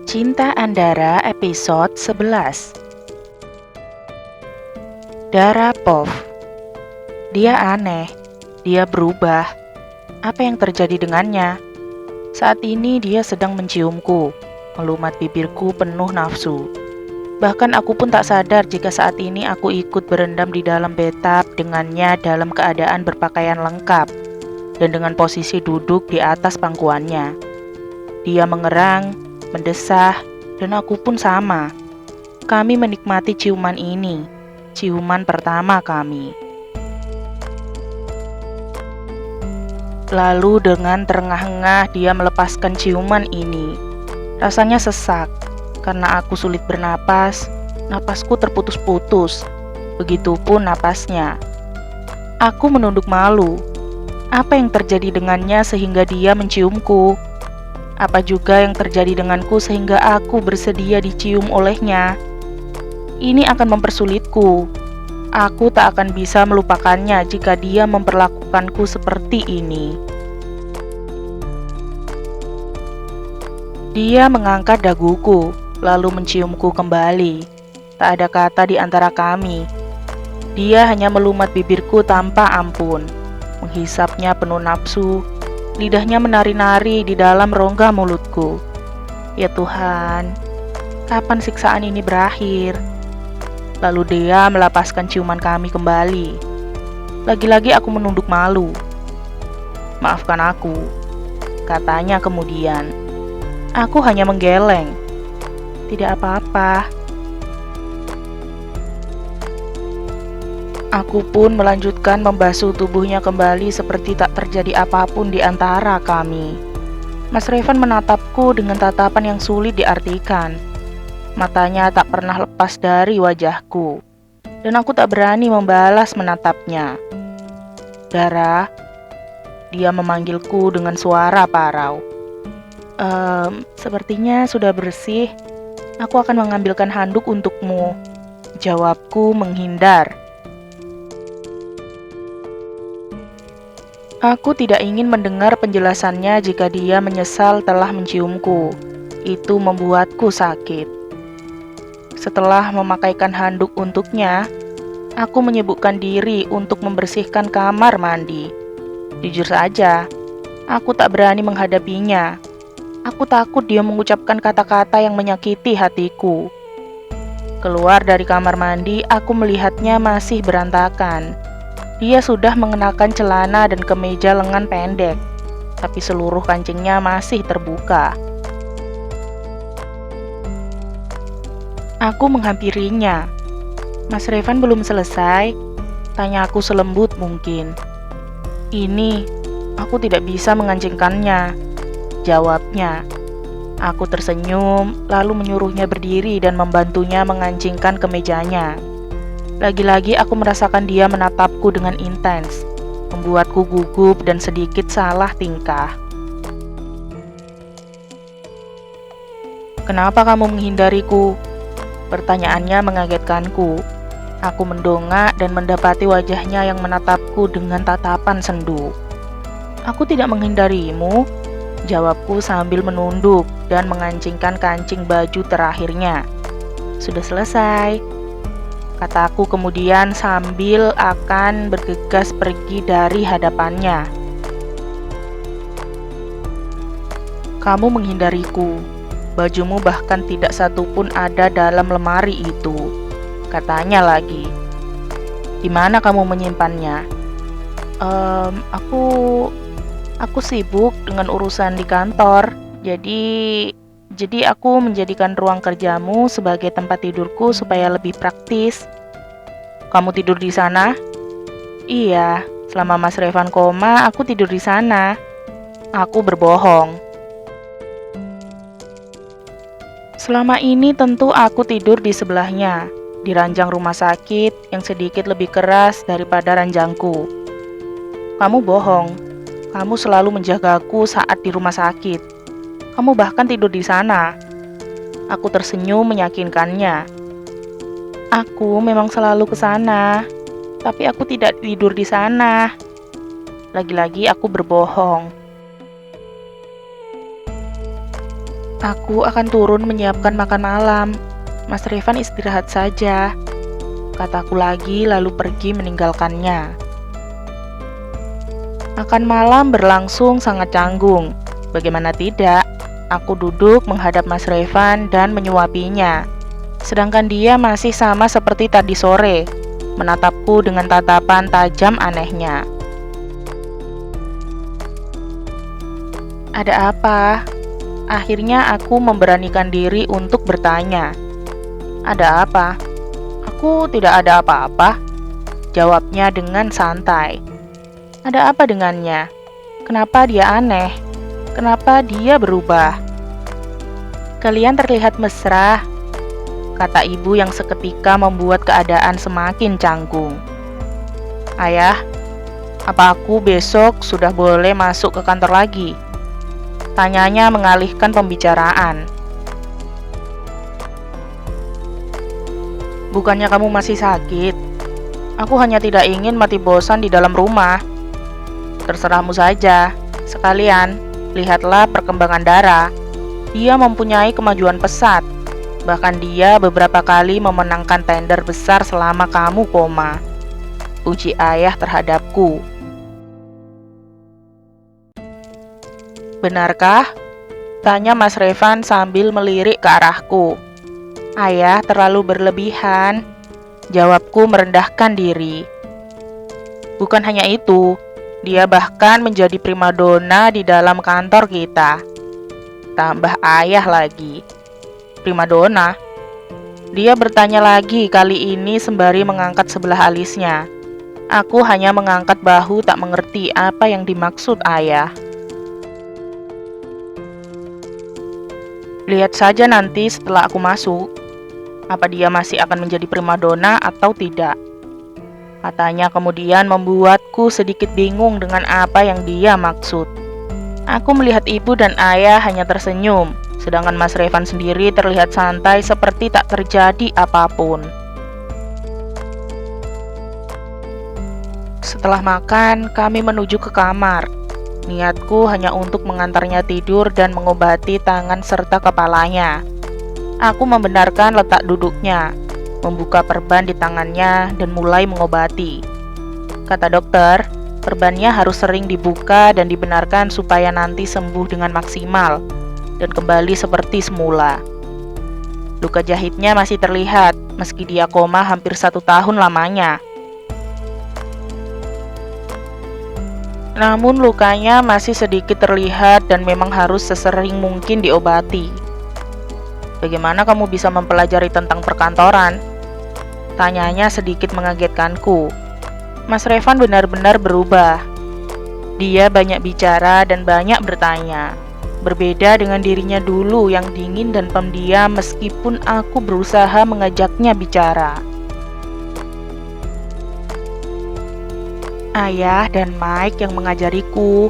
Cinta Andara episode 11. Dara Pov. Dia aneh, dia berubah. Apa yang terjadi dengannya? Saat ini dia sedang menciumku, melumat bibirku penuh nafsu. Bahkan aku pun tak sadar jika saat ini aku ikut berendam di dalam bathtub dengannya dalam keadaan berpakaian lengkap dan dengan posisi duduk di atas pangkuannya. Dia mengerang, mendesah, dan aku pun sama. Kami menikmati ciuman ini, ciuman pertama kami. Lalu dengan terengah-engah dia melepaskan ciuman ini. Rasanya sesak, karena aku sulit bernapas, napasku terputus-putus. Begitupun napasnya. Aku menunduk malu. Apa yang terjadi dengannya sehingga dia menciumku? Apa juga yang terjadi denganku sehingga aku bersedia dicium olehnya? Ini akan mempersulitku. Aku tak akan bisa melupakannya jika dia memperlakukanku seperti ini. Dia mengangkat daguku, lalu menciumku kembali. Tak ada kata di antara kami. Dia hanya melumat bibirku tanpa ampun, menghisapnya penuh nafsu. Lidahnya menari-nari di dalam rongga mulutku. Ya Tuhan, kapan siksaan ini berakhir? Lalu dia melepaskan ciuman kami kembali. Lagi-lagi aku menunduk malu. Maafkan aku, katanya kemudian. Aku hanya menggeleng. Tidak apa-apa. Aku pun melanjutkan membasuh tubuhnya kembali seperti tak terjadi apapun di antara kami. Mas Revan menatapku dengan tatapan yang sulit diartikan. Matanya tak pernah lepas dari wajahku, dan aku tak berani membalas menatapnya. Dara, dia memanggilku dengan suara parau. Sepertinya sudah bersih. Aku akan mengambilkan handuk untukmu. Jawabku menghindar. Aku tidak ingin mendengar penjelasannya jika dia menyesal telah menciumku. Itu membuatku sakit. Setelah memakaikan handuk untuknya, aku menyibukkan diri untuk membersihkan kamar mandi. Jujur saja, aku tak berani menghadapinya. Aku takut dia mengucapkan kata-kata yang menyakiti hatiku. Keluar dari kamar mandi, aku melihatnya masih berantakan. Dia sudah mengenakan celana dan kemeja lengan pendek, tapi seluruh kancingnya masih terbuka. Aku menghampirinya. Mas Revan belum selesai? Tanya aku selembut mungkin. Ini, aku tidak bisa mengancingkannya, jawabnya. Aku tersenyum, lalu menyuruhnya berdiri dan membantunya mengancingkan kemejanya. Lagi-lagi aku merasakan dia menatapku dengan intens, membuatku gugup dan sedikit salah tingkah. Kenapa kamu menghindariku? Pertanyaannya mengagetkanku. Aku mendongak dan mendapati wajahnya yang menatapku dengan tatapan sendu. Aku tidak menghindarimu, jawabku sambil menunduk dan mengancingkan kancing baju terakhirnya. Sudah selesai, kataku kemudian sambil akan bergegas pergi dari hadapannya. Kamu menghindariku. Bajumu bahkan tidak satu pun ada dalam lemari itu, katanya lagi. Di mana kamu menyimpannya? Aku sibuk dengan urusan di kantor. Jadi aku menjadikan ruang kerjamu sebagai tempat tidurku supaya lebih praktis. Kamu tidur di sana? Iya, selama Mas Revan koma, aku tidur di sana. Aku berbohong. Selama ini tentu aku tidur di sebelahnya, di ranjang rumah sakit yang sedikit lebih keras daripada ranjangku. Kamu bohong. Kamu selalu menjagaku saat di rumah sakit. Kamu bahkan tidur di sana. Aku tersenyum meyakinkannya. Aku memang selalu ke sana, tapi aku tidak tidur di sana. Lagi-lagi aku berbohong. Aku akan turun menyiapkan makan malam. Mas Revan istirahat saja, kataku lagi lalu pergi meninggalkannya. Makan malam berlangsung sangat canggung. Bagaimana tidak, aku duduk menghadap Mas Revan dan menyuapinya. Sedangkan dia masih sama seperti tadi sore, menatapku dengan tatapan tajam anehnya. Ada apa? Akhirnya aku memberanikan diri untuk bertanya. Ada apa? Aku tidak ada apa-apa, jawabnya dengan santai. Ada apa dengannya? Kenapa dia aneh? Kenapa dia berubah? Kalian terlihat mesra, kata ibu yang seketika membuat keadaan semakin canggung. Ayah, apa aku besok sudah boleh masuk ke kantor lagi? Tanyanya mengalihkan pembicaraan. Bukannya kamu masih sakit? Aku hanya tidak ingin mati bosan di dalam rumah. Terserahmu saja. Sekalian, lihatlah perkembangan Dara. Dia mempunyai kemajuan pesat. Bahkan dia beberapa kali memenangkan tender besar selama kamu koma. Uji ayah terhadapku. Benarkah? Tanya Mas Revan sambil melirik ke arahku. Ayah terlalu berlebihan, jawabku merendahkan diri. Bukan hanya itu, dia bahkan menjadi primadona di dalam kantor kita. Tambah ayah lagi. Primadona? Dia bertanya lagi kali ini sembari mengangkat sebelah alisnya. Aku hanya mengangkat bahu tak mengerti apa yang dimaksud ayah. Lihat saja nanti setelah aku masuk, apa dia masih akan menjadi primadona atau tidak. Katanya kemudian membuatku sedikit bingung dengan apa yang dia maksud. Aku melihat ibu dan ayah hanya tersenyum, sedangkan Mas Revan sendiri terlihat santai seperti tak terjadi apapun. Setelah makan, kami menuju ke kamar. Niatku hanya untuk mengantarnya tidur dan mengobati tangan serta kepalanya. Aku membenarkan letak duduknya, membuka perban di tangannya dan mulai mengobati. Kata dokter, perbannya harus sering dibuka dan dibenarkan supaya nanti sembuh dengan maksimal dan kembali seperti semula. Luka jahitnya masih terlihat meski dia koma hampir 1 tahun lamanya. Namun lukanya masih sedikit terlihat dan memang harus sesering mungkin diobati. Bagaimana kamu bisa mempelajari tentang perkantoran? Tanyanya sedikit mengagetkanku. Mas Revan benar-benar berubah. Dia banyak bicara dan banyak bertanya. Berbeda dengan dirinya dulu yang dingin dan pendiam meskipun aku berusaha mengajaknya bicara. Ayah dan Mike yang mengajariku,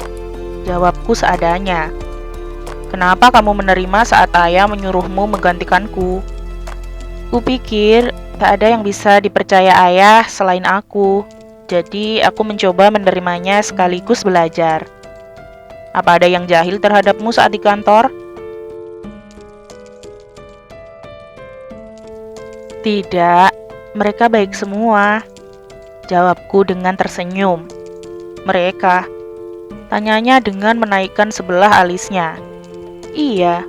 jawabku seadanya. Kenapa kamu menerima saat ayah menyuruhmu menggantikanku? Kupikir tak ada yang bisa dipercaya ayah selain aku, jadi aku mencoba menerimanya sekaligus belajar. Apa ada yang jahil terhadapmu saat di kantor? Tidak, mereka baik semua, jawabku dengan tersenyum. Mereka? Tanyanya dengan menaikkan sebelah alisnya. Iya,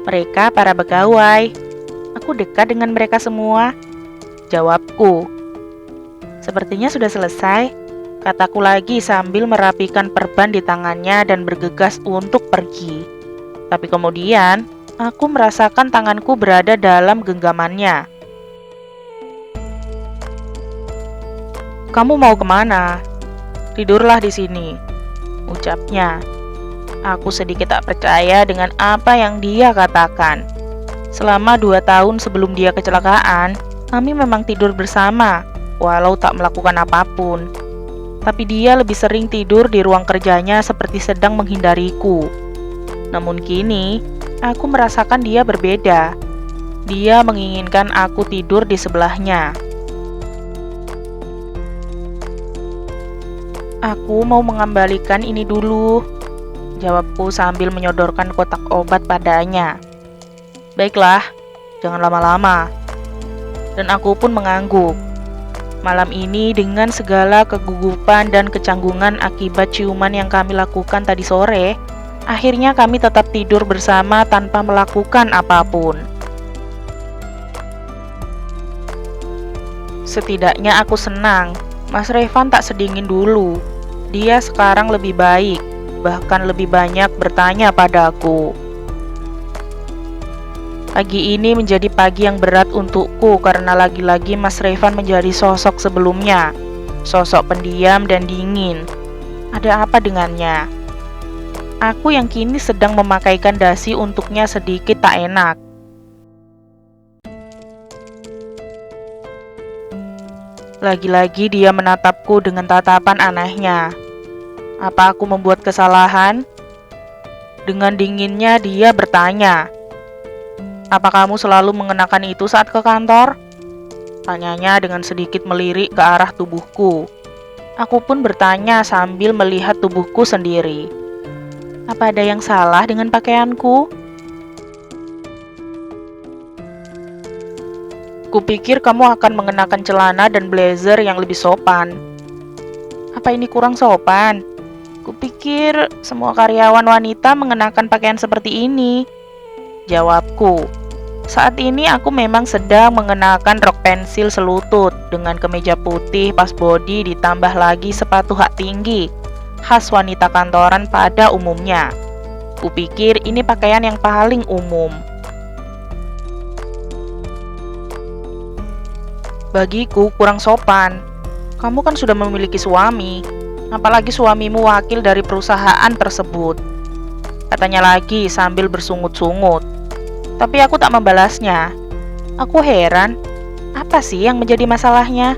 mereka para pegawai. Aku dekat dengan mereka semua, jawabku. Sepertinya sudah selesai, kataku lagi sambil merapikan perban di tangannya dan bergegas untuk pergi. Tapi kemudian, aku merasakan tanganku berada dalam genggamannya. Kamu mau kemana? Tidurlah di sini, ucapnya. Aku sedikit tak percaya dengan apa yang dia katakan. Selama 2 tahun sebelum dia kecelakaan, kami memang tidur bersama, walau tak melakukan apapun. Tapi dia lebih sering tidur di ruang kerjanya seperti sedang menghindariku. Namun kini, aku merasakan dia berbeda. Dia menginginkan aku tidur di sebelahnya. Aku mau mengembalikan ini dulu, jawabku sambil menyodorkan kotak obat padanya. Baiklah, jangan lama-lama. Dan aku pun mengangguk. Malam ini dengan segala kegugupan dan kecanggungan akibat ciuman yang kami lakukan tadi sore, akhirnya kami tetap tidur bersama tanpa melakukan apapun. Setidaknya aku senang, Mas Revan tak sedingin dulu. Dia sekarang lebih baik, bahkan lebih banyak bertanya padaku. Pagi ini menjadi pagi yang berat untukku karena lagi-lagi Mas Revan menjadi sosok sebelumnya. Sosok pendiam dan dingin. Ada apa dengannya? Aku yang kini sedang memakaikan dasi untuknya sedikit tak enak. Lagi-lagi dia menatapku dengan tatapan anehnya. Apa aku membuat kesalahan? Dengan dinginnya dia bertanya, "Apa kamu selalu mengenakan itu saat ke kantor?" Tanyanya dengan sedikit melirik ke arah tubuhku. Aku pun bertanya sambil melihat tubuhku sendiri. Apa ada yang salah dengan pakaianku? Kupikir kamu akan mengenakan celana dan blazer yang lebih sopan. Apa ini kurang sopan? Kupikir semua karyawan wanita mengenakan pakaian seperti ini. Jawabku. Saat ini aku memang sedang mengenakan rok pensil selutut dengan kemeja putih pas body ditambah lagi sepatu hak tinggi, khas wanita kantoran pada umumnya. Kupikir ini pakaian yang paling umum. Bagiku kurang sopan. Kamu kan sudah memiliki suami, apalagi suamimu wakil dari perusahaan tersebut. Katanya lagi sambil bersungut-sungut. Tapi aku tak membalasnya. Aku heran, apa sih yang menjadi masalahnya?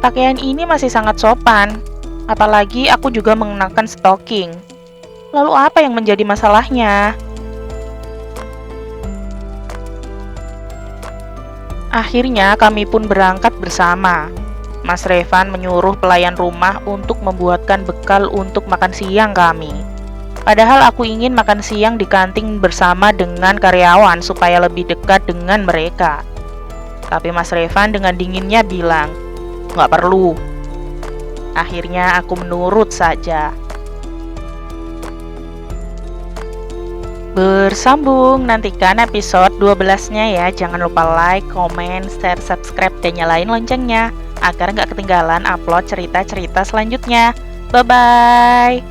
Pakaian ini masih sangat sopan, apalagi aku juga mengenakan stocking. Lalu apa yang menjadi masalahnya? Akhirnya kami pun berangkat bersama. Mas Revan menyuruh pelayan rumah untuk membuatkan bekal untuk makan siang kami. Padahal aku ingin makan siang di kantin bersama dengan karyawan supaya lebih dekat dengan mereka. Tapi Mas Revan dengan dinginnya bilang, "Nggak perlu." Akhirnya aku menurut saja. Bersambung, nantikan episode 12-nya ya. Jangan lupa like, komen, share, subscribe, dan nyalain loncengnya agar nggak ketinggalan upload cerita-cerita selanjutnya. Bye-bye.